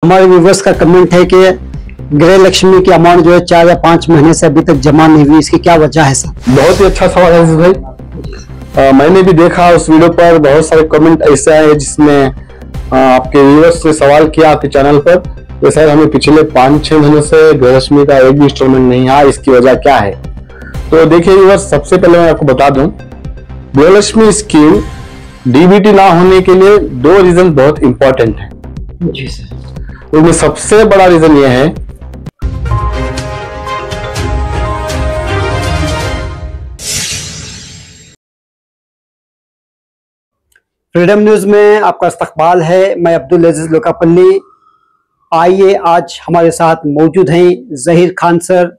हमारे व्यूवर्स का कमेंट है कि गृह लक्ष्मी की अमाउंट जो है 4 या 5 महीने से अभी तक जमा नहीं हुई, इसकी क्या वजह है सर? बहुत ही अच्छा सवाल है भाई। मैंने भी देखा उस वीडियो पर बहुत सारे कमेंट ऐसे आए जिसमें आपके व्यूवर्स ने सवाल किया आपके चैनल पर कि सर हमें पिछले 5-6 महीनों से गृह लक्ष्मी का एक भी इंस्टॉलमेंट नहीं आया, इसकी वजह क्या है? तो देखिए व्यूवर्स, सबसे पहले मैं आपको बता दूं, गृह लक्ष्मी स्कीम डीबीटी ना होने के लिए 2 रीजन बहुत इंपॉर्टेंट है जी सर। उनमें सबसे बड़ा रीजन यह है फ्रीडम न्यूज में आपका इस्तकबाल है। मैं अब्दुल अजीज लोकापल्ली। आइए, आज हमारे साथ मौजूद हैं जहीर खान सर।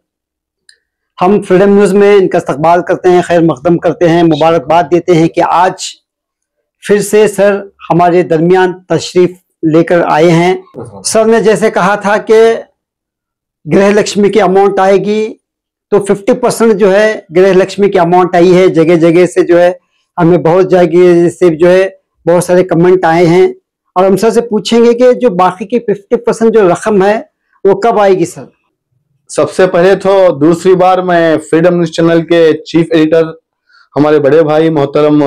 हम फ्रीडम न्यूज में इनका इस्तकबाल करते हैं, खैर मकदम करते हैं, मुबारकबाद देते हैं कि आज फिर से सर हमारे दरमियान तशरीफ लेकर आए हैं। सर ने जैसे कहा था कि गृह लक्ष्मी की अमाउंट आएगी, तो 50% जो है गृह लक्ष्मी की अमाउंट आई है। जगह जगह से जो है हमें बहुत जगह से जो है बहुत सारे कमेंट आए हैं, और हम सर से पूछेंगे कि जो बाकी की 50% जो रकम है वो कब आएगी सर? सबसे पहले तो दूसरी बार मैं फ्रीडम न्यूज चैनल के चीफ एडिटर हमारे बड़े भाई मोहतरम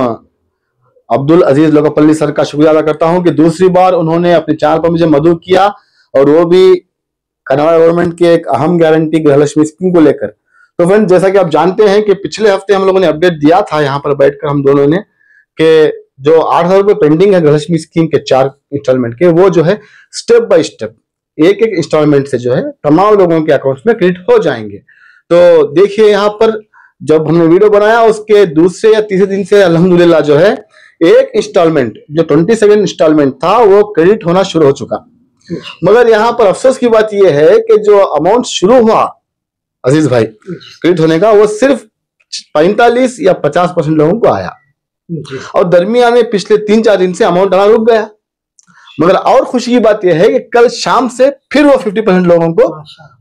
अब्दुल अजीज लोकापल्ली सर का शुक्रिया अदा करता हूं कि दूसरी बार उन्होंने अपने चैनल पर मुझे मदद किया, और वो भी कर्नाटक गवर्नमेंट की एक अहम गारंटी गृह लक्ष्मी स्कीम को लेकर। तो फ्रेंड, जैसा कि आप जानते हैं कि पिछले हफ्ते हम लोगों ने अपडेट दिया था यहाँ पर बैठकर हम दोनों ने कि जो 8,000 रुपये पेंडिंग है गृह लक्ष्मी स्कीम के 4 इंस्टॉलमेंट के, वो जो है स्टेप बाय स्टेप एक एक इंस्टॉलमेंट से जो है तमाम लोगों के अकाउंट्स में क्रेडिट हो जाएंगे। तो देखिए यहाँ पर जब हमने वीडियो बनाया उसके दूसरे या तीसरे दिन से अल्हम्दुलिल्लाह जो है एक इंस्टॉलमेंट जो 22 इंस्टॉलमेंट था वो क्रेडिट होना शुरू हो चुका। मगर यहाँ पर अफसोस की बात यह है कि जो अमाउंट शुरू हुआ अजीज भाई क्रेडिट होने का, वो सिर्फ 45 या 50% लोगों को आया, और दरमियान में पिछले 3-4 दिन से अमाउंट आना रुक गया। मगर और खुशी की बात यह है कि कल शाम से फिर वो 50% लोगों को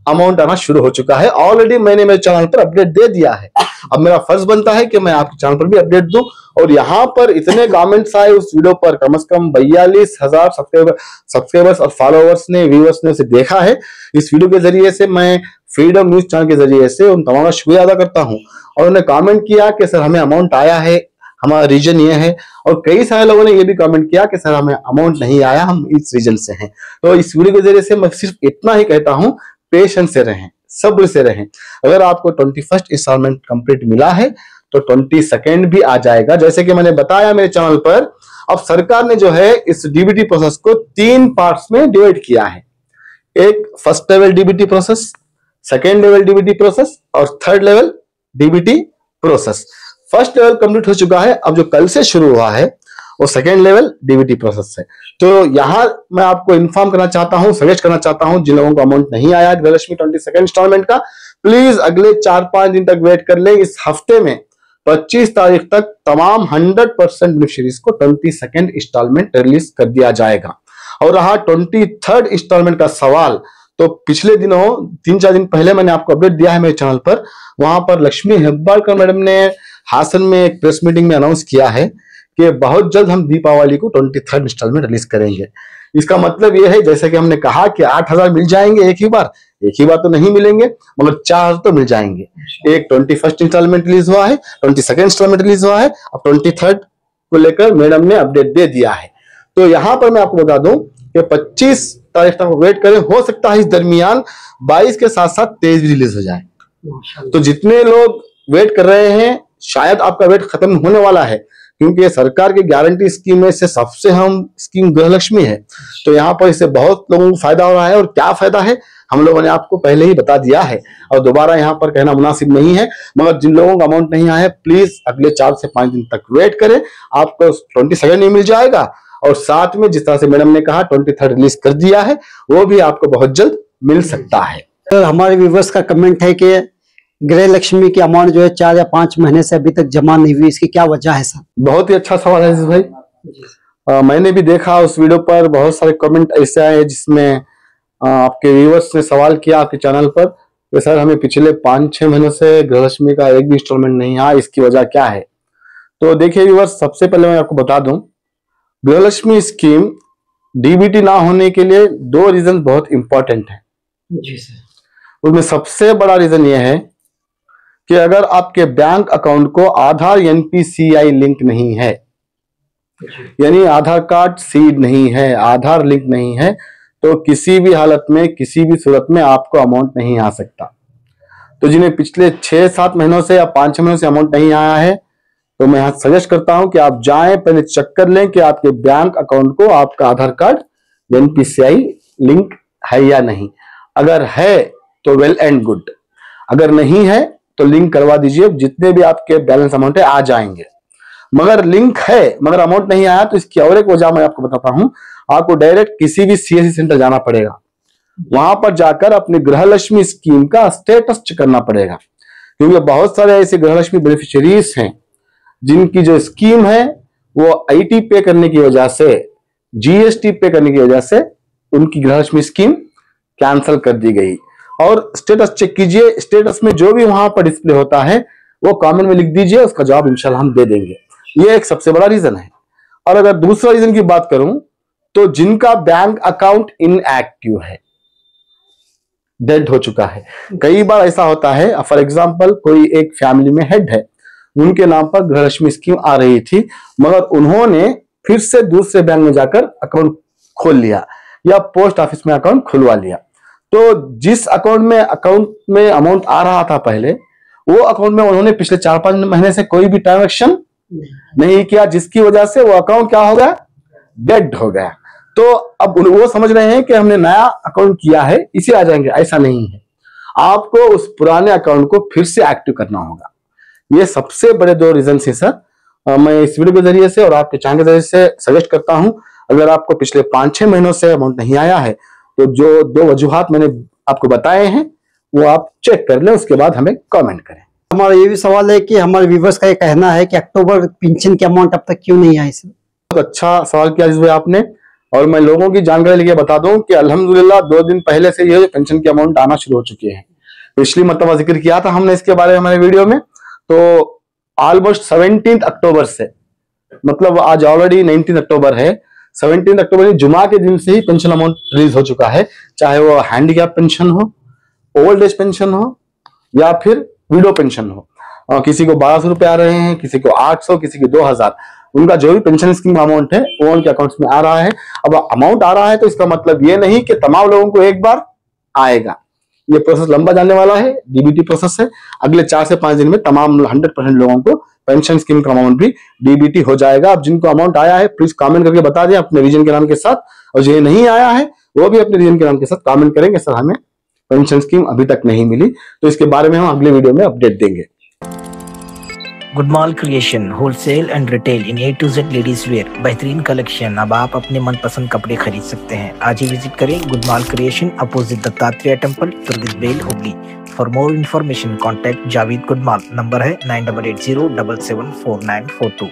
अमाउंट आना शुरू हो चुका है। ऑलरेडी मैंने मेरे चैनल पर अपडेट दे दिया है, अब मेरा फर्ज बनता है कि मैं आपके चैनल पर भी अपडेट दूं। और यहाँ पर इतने कमेंट्स आए उस वीडियो पर, कम से कम 42,000 सब्सक्राइबर्स और फॉलोअर्स ने, व्यूअर्स ने उसे देखा है। इस वीडियो के जरिए से मैं फ्रीडम न्यूज चैनल के जरिए से उन तमाम का शुक्रिया अदा करता हूँ। और उन्होंने कमेंट किया कि सर हमें अमाउंट आया है, हमारा रीजन ये है, और कई सारे लोगों ने ये भी कमेंट किया कि सर हमें अमाउंट नहीं आया, हम इस रीजन से हैं। तो इस वीडियो के जरिए से मैं सिर्फ इतना ही कहता हूं, पेशेंस से रहें, सब्र से रहें। अगर आपको 21st इंस्टॉलमेंट कंप्लीट मिला है तो 22nd भी आ जाएगा। जैसे कि मैंने बताया मेरे चैनल पर, अब सरकार ने जो है इस डीबीटी प्रोसेस को 3 पार्ट्स में डिवाइड किया है। एक first level DBT process, second level DBT process और third level DBT process. First level complete हो चुका है, अब जो कल से शुरू हुआ है वो सेकेंड लेवल डीबीटी प्रोसेस है। तो यहां मैं आपको इन्फॉर्म करना चाहता हूं, सजेस्ट करना चाहता हूं, जिन लोगों को अमाउंट नहीं आया गृह लक्ष्मी 22 इंस्टॉलमेंट का, प्लीज अगले 4-5 दिन तक वेट कर लें। इस हफ्ते में 25 तारीख तक तमाम 100% बेनिफिशरीज को 22 इंस्टॉलमेंट रिलीज कर दिया जाएगा। और रहा 23rd इंस्टॉलमेंट का सवाल, तो पिछले दिनों 3-4 दिन पहले मैंने आपको अपडेट दिया है मेरे चैनल पर। वहां पर लक्ष्मी हेब्बारकर मैडम ने हासन में एक प्रेस मीटिंग में अनाउंस किया है कि बहुत जल्द हम दीपावली को 23rd इंस्टॉलमेंट रिलीज करेंगे। इसका मतलब यह है, जैसे कि हमने कहा कि 8,000 मिल जाएंगे एक ही बार तो नहीं मिलेंगे, मगर 4 तो मिल जाएंगे। एक 21st इंस्टॉलमेंट रिलीज हुआ है, 22nd इंस्टॉलमेंट रिलीज हुआ है, अब 23rd को लेकर मैडम ने अपडेट दे दिया है। तो यहां पर मैं आपको बता दूं कि 25 तारीख तक वेट करें, हो सकता है इस दरमियान 22 के साथ साथ 23 भी रिलीज हो जाए। तो जितने लोग वेट कर रहे हैं, शायद आपका वेट खत्म होने वाला है, क्योंकि सरकार की गारंटी स्कीम में से सबसे अहम स्कीम गृह लक्ष्मी है। तो यहाँ पर इससे बहुत लोगों को फायदा हो रहा है, और क्या फायदा है हम लोगों ने आपको पहले ही बता दिया है, और दोबारा यहाँ पर कहना मुनासिब नहीं है। मगर जिन लोगों का अमाउंट नहीं आया है, प्लीज अगले 4 से 5 दिन तक वेट करें, आपको 22 में मिल जाएगा। और साथ में जिस तरह से मैडम ने कहा 23rd रिलीज कर दिया है, वो भी आपको बहुत जल्द मिल सकता है। तो हमारे व्यूवर्स का कमेंट है कि गृह लक्ष्मी की अमाउंट जो है 4 या 5 महीने से अभी तक जमा नहीं हुई, इसकी क्या वजह है सर? बहुत ही अच्छा सवाल है भाई। मैंने भी देखा उस वीडियो पर बहुत सारे कमेंट ऐसे आए जिसमें आपके व्यूवर्स ने सवाल किया आपके चैनल पर कि सर हमें पिछले 5-6 महीनों से गृह लक्ष्मी का एक भी इंस्टॉलमेंट नहीं आया, इसकी वजह क्या है? तो देखिए व्यूवर्स, सबसे पहले मैं आपको बता दूं, गृह लक्ष्मी स्कीम डीबीटी ना होने के लिए दो रीजन बहुत इंपॉर्टेंट है जी सर। उसमें सबसे बड़ा रीजन यह है कि अगर आपके बैंक अकाउंट को आधार एनपीसीआई लिंक नहीं है, यानी आधार कार्ड सीड नहीं है, आधार लिंक नहीं है, तो किसी भी हालत में किसी भी सूरत में आपको अमाउंट नहीं आ सकता। तो जिन्हें पिछले 6-7 महीनों से या 5-6 महीनों से अमाउंट नहीं आया है, तो मैं यहाँ सजेस्ट करता हूं कि आप जाएं, पहले चेक कर लें कि आपके बैंक अकाउंट को आपका आधार कार्ड एनपीसीआई लिंक है या नहीं। अगर है तो वेल एंड गुड, अगर नहीं है तो लिंक करवा दीजिए, जितने भी आपके बैलेंस अमाउंट है आ जाएंगे। मगर लिंक है मगर अमाउंट नहीं आया तो इसकी और एक वजह मैं आपको बताता हूं। आपको डायरेक्ट किसी भी सीएससी सेंटर जाना पड़ेगा, वहां पर जाकर अपनी गृहलक्ष्मी स्कीम का स्टेटस चेक करना पड़ेगा, क्योंकि बहुत सारे ऐसे गृहलक्ष्मी बेनिफिशियरीज हैं जिनकी जो स्कीम है वो आईटी पे करने की वजह से, जीएसटी पे करने की वजह से उनकी गृहलक्ष्मी स्कीम कैंसिल कर दी गई। और स्टेटस चेक कीजिए, स्टेटस में जो भी वहां पर डिस्प्ले होता है वो कमेंट में लिख दीजिए, उसका जवाब इंशाल्लाह हम दे देंगे। ये एक सबसे बड़ा रीजन है। और अगर दूसरा रीजन की बात करूं तो जिनका बैंक अकाउंट इनएक्टिव है, डेड हो चुका है। कई बार ऐसा होता है, फॉर एग्जांपल कोई एक फैमिली में हेड है, उनके नाम पर गृहलक्ष्मी स्कीम आ रही थी, मगर उन्होंने फिर से दूसरे बैंक में जाकर अकाउंट खोल लिया या पोस्ट ऑफिस में अकाउंट खुलवा लिया। तो जिस अकाउंट में अमाउंट आ रहा था पहले, वो अकाउंट में उन्होंने पिछले 4-5 महीने से कोई भी ट्रांजैक्शन नहीं किया, जिसकी वजह से वो अकाउंट क्या हो गया, डेड हो गया। तो अब वो समझ रहे हैं कि हमने नया अकाउंट किया है इसे आ जाएंगे, ऐसा नहीं है। आपको उस पुराने अकाउंट को फिर से एक्टिव करना होगा। ये सबसे बड़े दो रीजन है सर। मैं इस वीडियो के जरिए से और आपके चैनल के जरिए से सजेस्ट करता हूं, अगर आपको पिछले 5-6 महीनों से अमाउंट नहीं आया है तो जो दो वजूहात मैंने आपको बताए हैं वो आप चेक कर लें, उसके बाद हमें कमेंट करें। हमारा ये भी सवाल है कि हमारे व्यूवर्स का ये कहना है कि अक्टूबर पेंशन की अमाउंट अब तक क्यों नहीं आई सर? बहुत अच्छा सवाल किया जिस आपने, और मैं लोगों की जानकारी लेके बता दूं कि अल्हम्दुलिल्लाह 2 दिन पहले से ये पेंशन की अमाउंट आना शुरू हो चुके हैं। पिछली मरतबा जिक्र किया था हमने इसके बारे में हमारे वीडियो में, तो ऑलमोस्ट 17 अक्टूबर से, मतलब आज ऑलरेडी 19 अक्टूबर है, 17 अक्टूबर जुमा के दिन से ही पेंशन अमाउंट रिलीज हो चुका है, चाहे वो हैंडीकैप पेंशन हो, ओल्ड एज पेंशन हो या फिर विडो पेंशन हो। किसी को 1200 रुपए आ रहे हैं, किसी को 800, किसी को 2000। उनका जो भी पेंशन स्कीम अमाउंट है वो उनके अकाउंट्स में आ रहा है। अब अमाउंट आ रहा है तो इसका मतलब ये नहीं कि तमाम लोगों को एक बार आएगा। ये प्रोसेस लंबा जाने वाला है, डीबीटी प्रोसेस है। अगले 4 से 5 दिन में तमाम 100% लोगों को पेंशन स्कीम का अमाउंट भी डीबीटी हो जाएगा। अब जिनको अमाउंट आया है प्लीज कमेंट करके बता दें अपने रीजन के नाम के साथ, और जो नहीं आया है वो भी अपने रीजन के नाम के साथ कमेंट करेंगे, सर हमें पेंशन स्कीम अभी तक नहीं मिली। तो इसके बारे में हम अगले वीडियो में अपडेट देंगे। Good mall creation wholesale and retail in A to Z ladies wear, बेहतरीन कलेक्शन। अब आप अपने मनपसंद कपड़े खरीद सकते हैं। आज ही विजिट करें Gudmal creation, opposite Dattatreya temple, तुर्गिस बेल, Hooghly. For more information contact Javed Gudmal. Number है 9880774942।